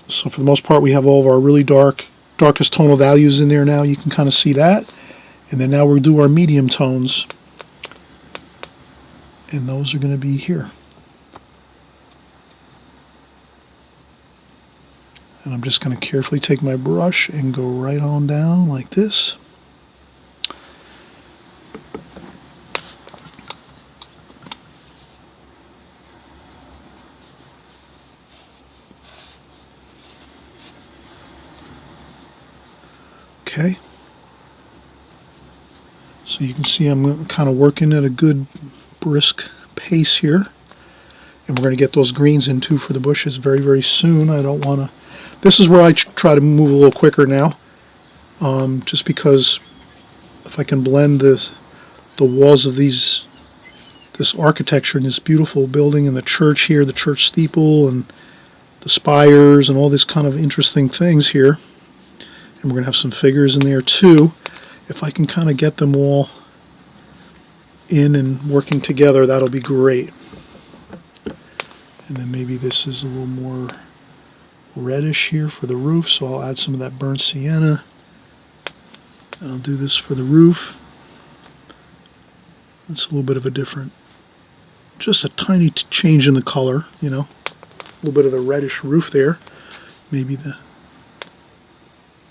so for the most part we have all of our really darkest tonal values in there now. You can kind of see that. And then now we'll do our medium tones, and those are going to be here. And I'm just going to carefully take my brush and go right on down like this. Okay. So you can see I'm kind of working at a good brisk pace here. And we're going to get those greens in too for the bushes very, very soon. I don't want to... This is where I try to move a little quicker now. Just because if I can blend the walls of this architecture in this beautiful building, and the church here, the church steeple, and the spires, and all these kind of interesting things here. And we're going to have some figures in there too. if I can kind of get them all in and working together, that'll be great. And then maybe this is a little more reddish here for the roof, so I'll add some of that burnt sienna. And I'll do this for the roof. It's a little bit of a different, just a tiny change in the color, you know. A little bit of the reddish roof there. Maybe the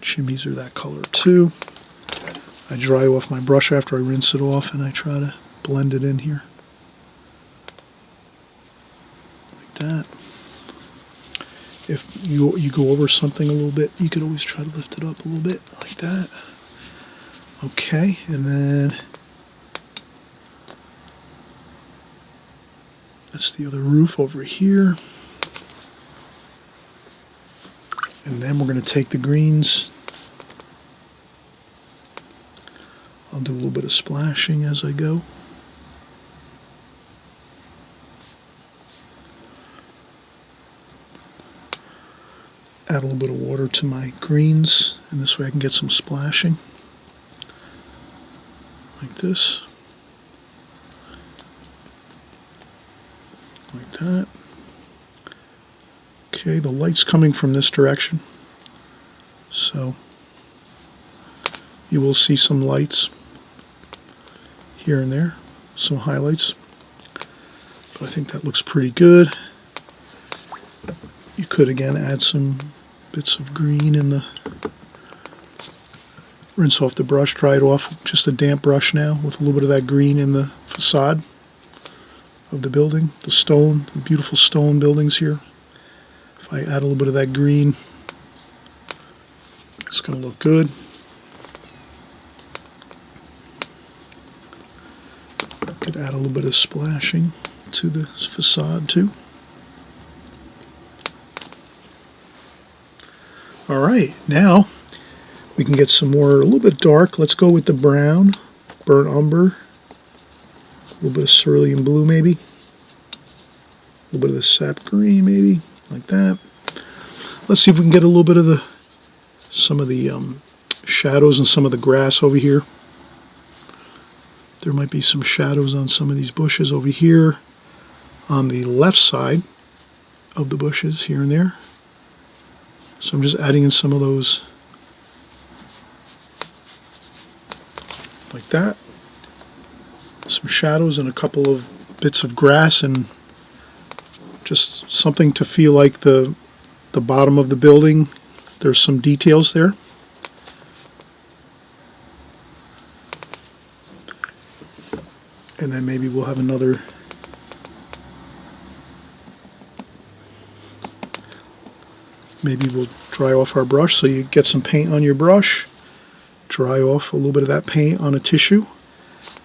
chimneys are that color too. I dry off my brush after I rinse it off and I try to blend it in here. Like that. If you go over something a little bit, you could always try to lift it up a little bit, like that. Okay, and then that's the other roof over here. And then we're going to take the greens. I'll do a little bit of splashing as I go. Add a little bit of water to my greens, and this way I can get some splashing. Like this. Like that. Okay, the light's coming from this direction, so you will see some lights here and there, some highlights, but I think that looks pretty good. You could again add some bits of green in the, rinse off the brush, dry it off, just a damp brush now with a little bit of that green in the facade of the building, the stone, the beautiful stone buildings here. If I add a little bit of that green, it's going to look good. Could add a little bit of splashing to the facade too. All right, now we can get some more, a little bit dark. Let's go with the brown, burnt umber, a little bit of cerulean blue maybe, a little bit of the sap green maybe, like that. Let's see if we can get a little bit of some of the shadows and some of the grass over here. There might be some shadows on some of these bushes over here on the left side of the bushes here and there. So I'm just adding in some of those like that. Some shadows and a couple of bits of grass and just something to feel like the bottom of the building. There's some details there. And then maybe we'll have another maybe we'll dry off our brush, so you get some paint on your brush, dry off a little bit of that paint on a tissue,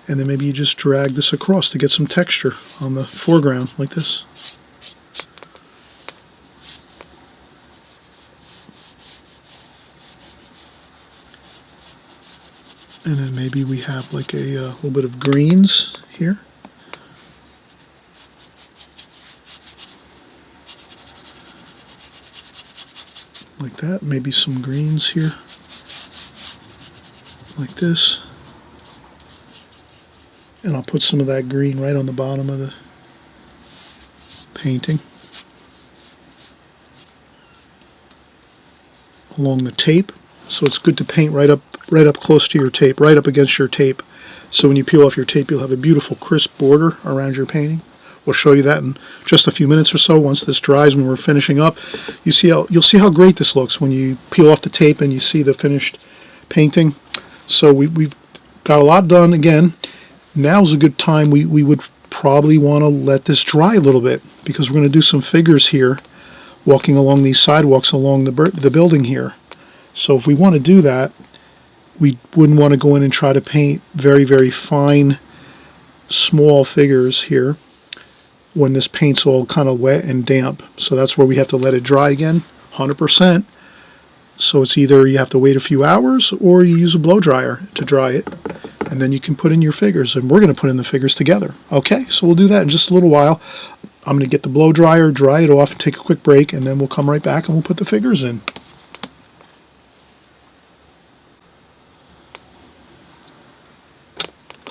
and then maybe you just drag this across to get some texture on the foreground like this. And then maybe we have like a little bit of greens here. Like that, maybe some greens here, like this. And I'll put some of that green right on the bottom of the painting. Along the tape, so it's good to paint right up close to your tape, right up against your tape. So when you peel off your tape, you'll have a beautiful crisp border around your painting. We'll show you that in just a few minutes or so. Once this dries, when we're finishing up, you'll see how great this looks when you peel off the tape and you see the finished painting. So we've got a lot done. Again, now's a good time. We would probably want to let this dry a little bit, because we're going to do some figures here, walking along these sidewalks along the building here. So if we want to do that, we wouldn't want to go in and try to paint very, very fine, small figures here when this paint's all kind of wet and damp. So that's where we have to let it dry again, 100%. So it's either you have to wait a few hours or you use a blow dryer to dry it, and then you can put in your figures, and we're going to put in the figures together. Okay, so we'll do that in just a little while. I'm going to get the blow dryer, dry it off, and take a quick break, and then we'll come right back and we'll put the figures in.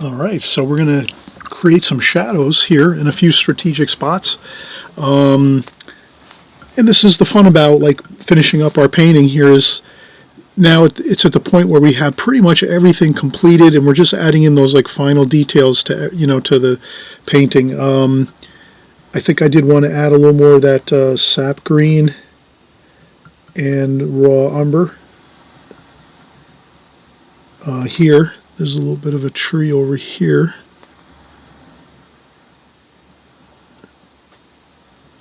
Alright, so we're going to create some shadows here in a few strategic spots. And this is the fun about like finishing up our painting here is now it's at the point where we have pretty much everything completed and we're just adding in those like final details to, you know, to the painting. I think I did want to add a little more of that sap green and raw umber. Here, there's a little bit of a tree over here.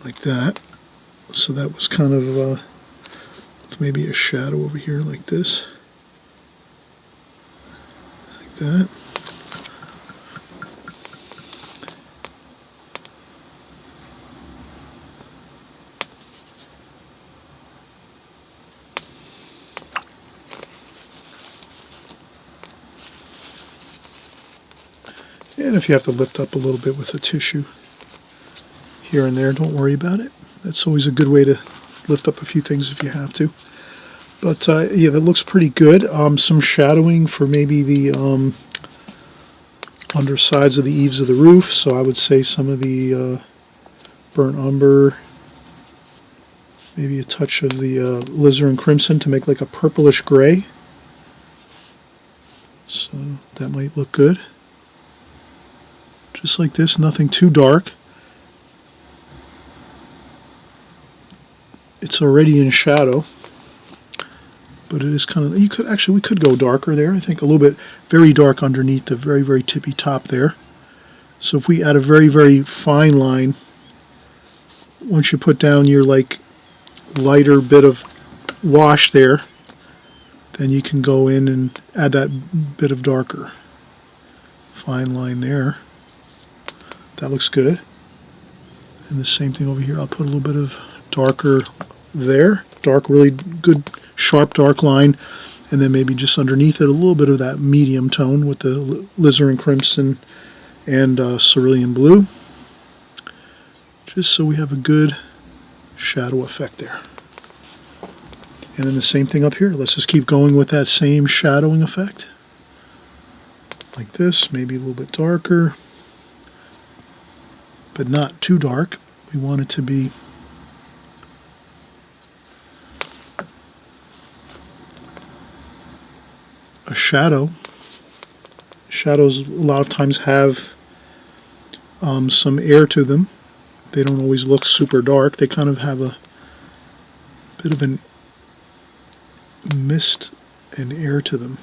Like that. So that was kind of maybe a shadow over here like this. Like that. And if you have to lift up a little bit with a tissue here and there, don't worry about it. That's always a good way to lift up a few things if you have to. But yeah, that looks pretty good. Some shadowing for maybe the undersides of the eaves of the roof. So I would say some of the burnt umber, maybe a touch of the alizarin crimson to make like a purplish gray. So that might look good. Just like this, nothing too dark. It's already in shadow, but it is kind of, we could go darker there. I think a little bit very dark underneath the very, very tippy top there. So if we add a very, very fine line, once you put down your like lighter bit of wash there, then you can go in and add that bit of darker fine line there. That looks good. And the same thing over here. I'll put a little bit of darker there. Dark, really good, sharp, dark line. And then maybe just underneath it, a little bit of that medium tone with the alizarin crimson and cerulean blue. Just so we have a good shadow effect there. And then the same thing up here. Let's just keep going with that same shadowing effect. Like this, maybe a little bit darker, but not too dark. We want it to be a shadow. Shadows a lot of times have some air to them. They don't always look super dark. They kind of have a bit of an mist and air to them.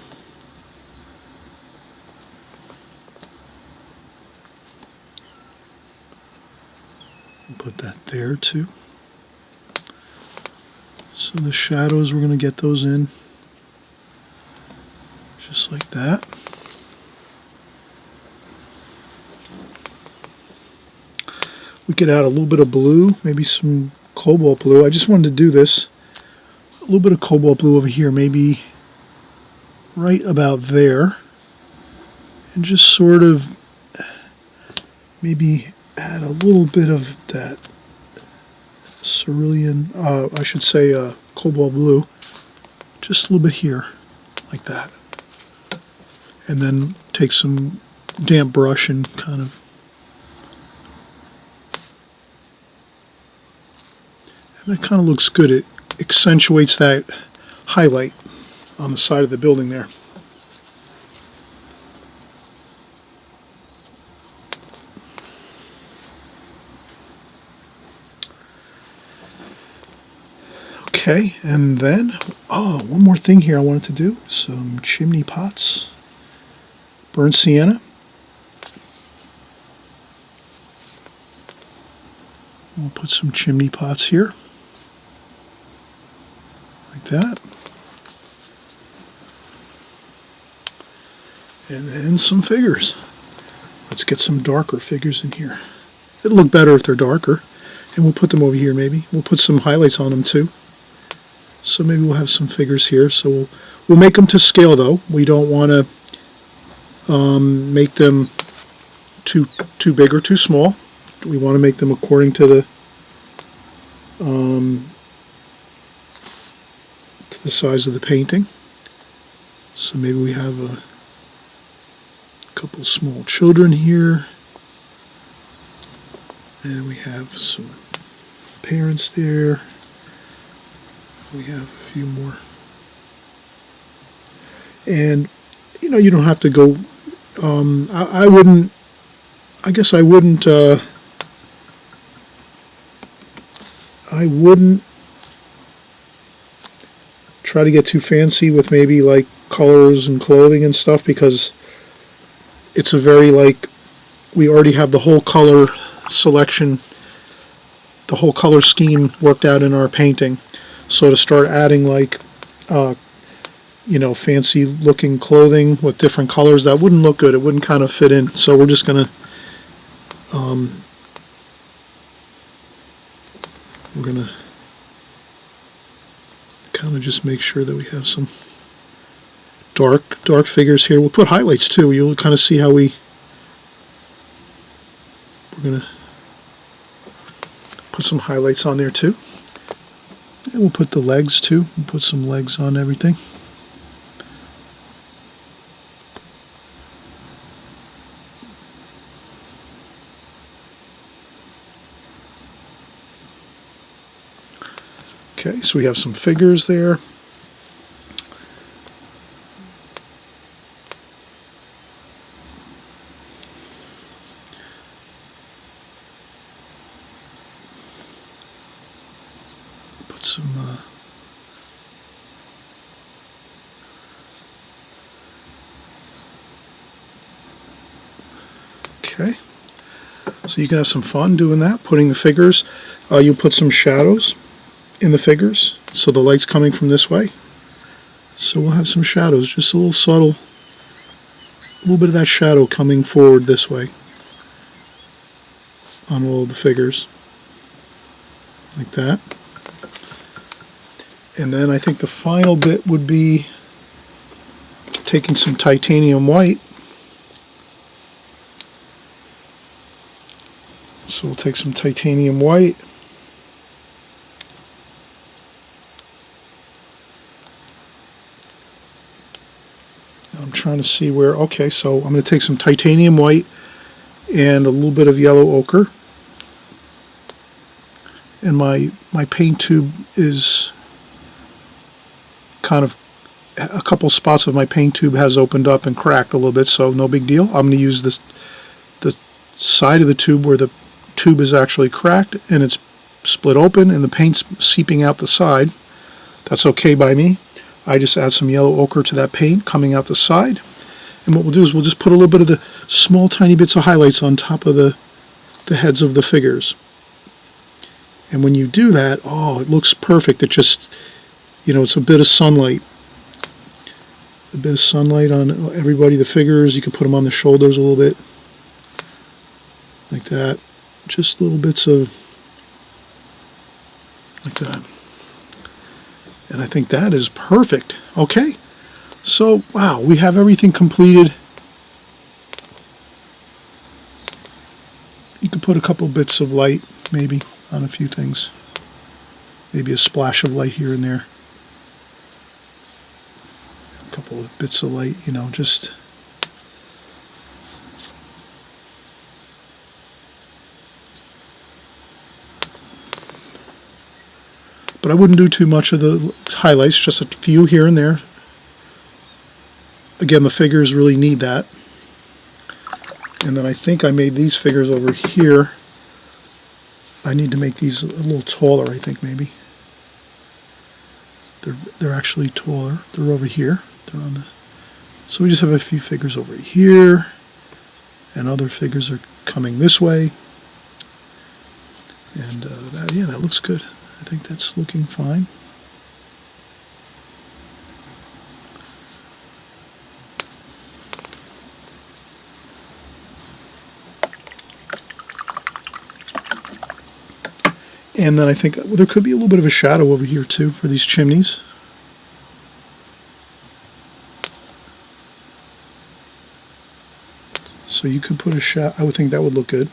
Put that there too. So the shadows, we're going to get those in just like that. We could add a little bit of blue, maybe some cobalt blue. I just wanted to do this. A little bit of cobalt blue over here, maybe right about there. And just sort of maybe add a little bit of that cerulean, I should say cobalt blue, just a little bit here, like that. And then take some damp brush and kind of, and that kind of looks good. It accentuates that highlight on the side of the building there. Okay, and then, one more thing here I wanted to do. Some chimney pots. Burnt sienna. We'll put some chimney pots here. Like that. And then some figures. Let's get some darker figures in here. It'll look better if they're darker. And we'll put them over here maybe. We'll put some highlights on them too. So maybe we'll have some figures here. So we'll make them to scale though. We don't want to make them too big or too small. We want to make them according to the size of the painting. So maybe we have a couple small children here. And we have some parents there. We have a few more. And, you know, you don't have to go, I wouldn't, I guess I wouldn't try to get too fancy with maybe like colors and clothing and stuff, because it's a very, like, we already have the whole color selection, the whole color scheme worked out in our painting. So to start adding like you know, fancy looking clothing with different colors, that wouldn't look good. It wouldn't kind of fit in. So we're just gonna kind of just make sure that we have some dark figures here. We'll put highlights too. You'll kind of see how we're gonna put some highlights on there too. And we'll put the legs too. We'll put some legs on everything. Okay, so we have some figures there. Put some okay, so you can have some fun doing that, putting the figures. You'll put some shadows in the figures, so the light's coming from this way. So we'll have some shadows, just a little subtle, a little bit of that shadow coming forward this way on all of the figures, like that. And then I think the final bit would be taking some titanium white. So we'll take some titanium white. I'm trying to see where, okay, so I'm going to take some titanium white and a little bit of yellow ochre. And my paint tube is kind of, a couple spots of my paint tube has opened up and cracked a little bit, so no big deal. I'm going to use the side of the tube where the tube is actually cracked and it's split open and the paint's seeping out the side. That's okay by me. I just add some yellow ochre to that paint coming out the side. And what we'll do is we'll just put a little bit of the small tiny bits of highlights on top of the heads of the figures. And when you do that, oh, it looks perfect. It just, you know, it's a bit of sunlight. A bit of sunlight on everybody, the figures. You can put them on the shoulders a little bit. Like that. Just little bits of, like that. And I think that is perfect. Okay, so wow, we have everything completed. You could put a couple bits of light maybe on a few things. Maybe a splash of light here and there. A couple of bits of light, you know, just. But I wouldn't do too much of the highlights, just a few here and there. Again, the figures really need that. And then I think I made these figures over here. I need to make these a little taller, I think, maybe. They're actually taller. They're over here. They're on the. So we just have a few figures over here, and other figures are coming this way. And yeah, that looks good. I think that's looking fine. And then I think there could be a little bit of a shadow over here too for these chimneys. So you could put a shadow, I would think that would look good.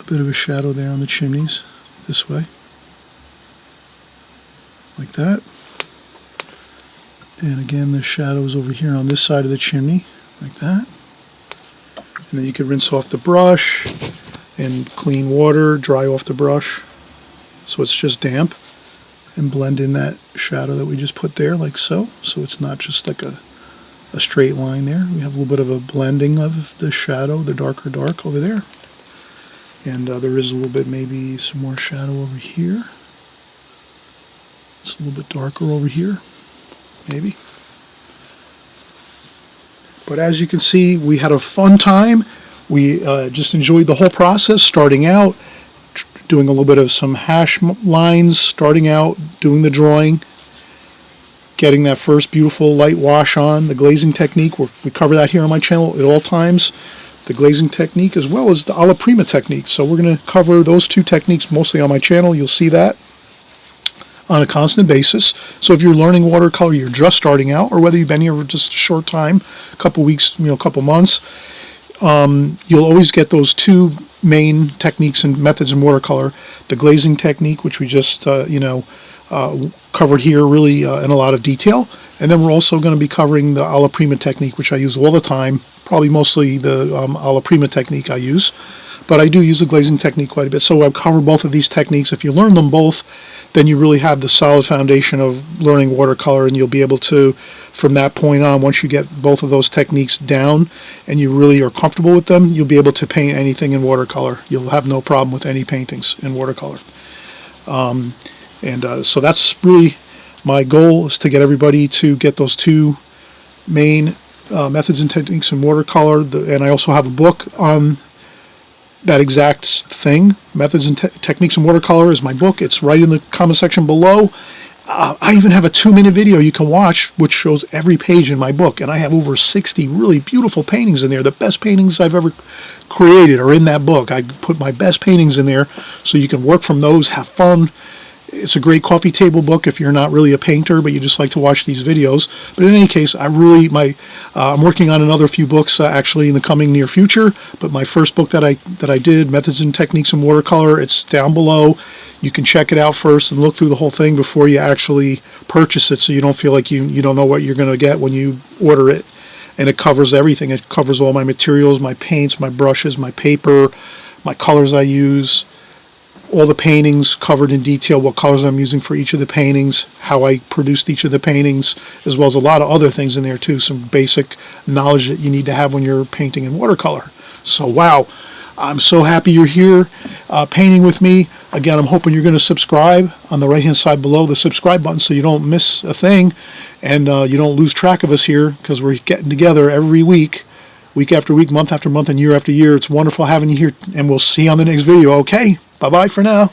A bit of a shadow there on the chimneys. This way, like that. And again, the shadows over here on this side of the chimney, like that. And then you can rinse off the brush and clean water, dry off the brush so it's just damp, and blend in that shadow that we just put there like so. So it's not just like a straight line there. We have a little bit of a blending of the shadow, the darker dark over there. And there is a little bit, maybe some more shadow over here. It's a little bit darker over here, maybe. But as you can see, we had a fun time. We just enjoyed the whole process, starting out, doing a little bit of some hash lines, starting out, doing the drawing, getting that first beautiful light wash on, the glazing technique. We cover that here on my channel at all times, the glazing technique as well as the alla prima technique. So we're going to cover those two techniques mostly on my channel. You'll see that on a constant basis. So if you're learning watercolor, you're just starting out, or whether you've been here for just a short time, a couple weeks, a couple months, you'll always get those two main techniques and methods in watercolor. The glazing technique, which we just covered here really in a lot of detail, and then we're also going to be covering the alla prima technique, which I use all the time, probably mostly the alla prima technique I use, but I do use the glazing technique quite a bit. So I've covered both of these techniques. If you learn them both, then you really have the solid foundation of learning watercolor, and you'll be able to, from that point on, once you get both of those techniques down and you really are comfortable with them, you'll be able to paint anything in watercolor. You'll have no problem with any paintings in watercolor. So that's really my goal, is to get everybody to get those two main methods and techniques in watercolor. And I also have a book on that exact thing. Methods and Techniques in Watercolor is my book. It's right in the comment section below. I even have a 2-minute video you can watch which shows every page in my book, and I have over 60 really beautiful paintings in there. The best paintings I've ever created are in that book. I put my best paintings in there so you can work from those, have fun. It's a great coffee table book if you're not really a painter but you just like to watch these videos. But in any case, I'm working on another few books actually in the coming near future. But my first book that I did, Methods and Techniques in Watercolor, it's down below. You can check it out first and look through the whole thing before you actually purchase it, so you don't feel like you don't know what you're going to get when you order it. And it covers everything. It covers all my materials, my paints, my brushes, my paper, my colors I use, all the paintings covered in detail, what colors I'm using for each of the paintings, how I produced each of the paintings, as well as a lot of other things in there too, some basic knowledge that you need to have when you're painting in watercolor. So wow, I'm so happy you're here painting with me. Again, I'm hoping you're going to subscribe on the right hand side below, the subscribe button, so you don't miss a thing and you don't lose track of us here, because we're getting together every week, week after week, month after month, and year after year. It's wonderful having you here, and we'll see you on the next video. Okay, bye-bye for now.